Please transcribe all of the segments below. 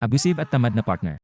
Abusive at tamad na partner.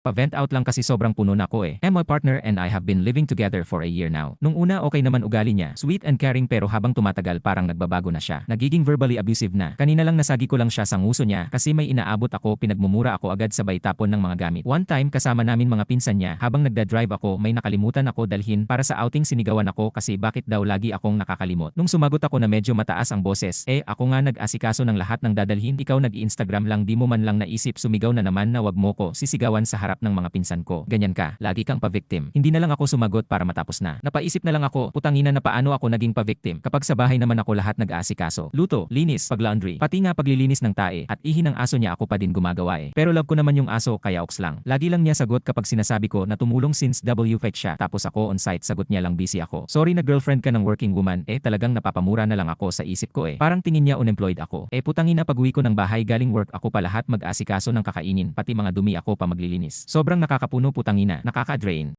Pa-vent out lang kasi sobrang puno na ako eh. And my partner and I have been living together for a year now. Nung una okay naman ugali niya, sweet and caring pero habang tumatagal parang nagbabago na siya. Nagiging verbally abusive na. Kanina lang nasagi ko lang siya sa nguso niya kasi may inaabot ako, pinagmumura ako agad sabay tapon ng mga gamit. One time kasama namin mga pinsan niya, habang nagda-drive ako may nakalimutan ako dalhin para sa outing, sinigawan ako kasi bakit daw lagi akong nakakalimot. Nung sumagot ako na medyo mataas ang boses, ako nga nag-asikaso ng lahat ng dadalhin, ikaw nag-i-Instagram lang, di mo man lang naisip sumigaw na naman na wag mo ko sisigawan sa harap ng mga pinsan ko. Ganyan ka, lagi kang pa-victim. Hindi na lang ako sumagot para matapos na. Napaisip na lang ako, putangina na paano ako naging pa-victim kapag sa bahay naman ako lahat nag-aasikaso. Luto, linis, pag-laundry, pati nga paglilinis ng tae at ihi ng aso niya ako pa din gumagawa eh. Pero love ko naman yung aso kaya oks lang. Lagi lang niya sagot kapag sinasabi ko na tumulong since WFH siya tapos ako on site sagot niya lang busy ako. Sorry na girlfriend ka ng working woman, talagang napapamura na lang ako sa isip ko eh. Parang tingin niya unemployed ako. Putangina pag-uwi ko ng bahay galing work ako pa lahat mag-asikaso ng kakainin pati mga dumi ako pa maglilinis. Sobrang nakakapuno putangina, nakaka-drain.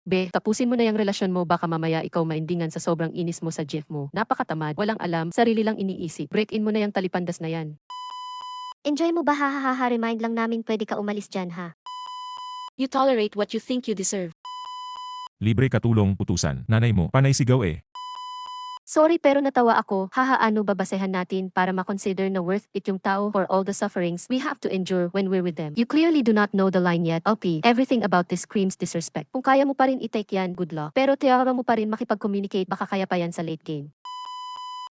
Be, tapusin mo na yung relasyon mo, baka mamaya ikaw maindingan sa sobrang inis mo sa Jeff mo. Napakatamad, walang alam, sarili lang iniisip. Break in mo na yung talipandas na yan. Enjoy mo ba, hahaha, remind lang namin pwede ka umalis dyan ha. You tolerate what you think you deserve. Libre katulong, putusan. Nanay mo, panay sigaw eh. Sorry pero natawa ako, haha, ano babasehan natin para makonsider na worth it yung tao for all the sufferings we have to endure when we're with them. You clearly do not know the line yet, LP. Everything about this screams disrespect. Kung kaya mo pa rin i-take yan, good luck. Pero tiyara mo pa rin makipag-communicate, baka kaya pa yan sa late game.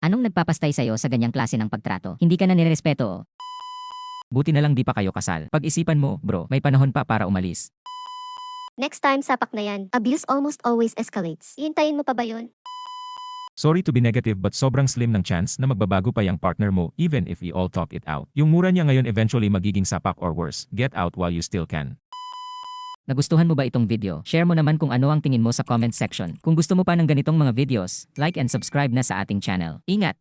Anong nagpapastay sa'yo sa ganyang klase ng pagtrato? Hindi ka na nirespeto. Buti na lang di pa kayo kasal. Pag-isipan mo, bro, may panahon pa para umalis. Next time sapak na yan. Abuse almost always escalates. Ihintayin mo pa ba yun? Sorry to be negative but sobrang slim ng chance na magbabago pa yung partner mo even if we all talk it out. Yung mura niya ngayon eventually magiging sapak or worse. Get out while you still can. Nagustuhan mo ba itong video? Share mo naman kung ano ang tingin mo sa comment section. Kung gusto mo pa ng ganitong mga videos, like and subscribe na sa ating channel. Ingat!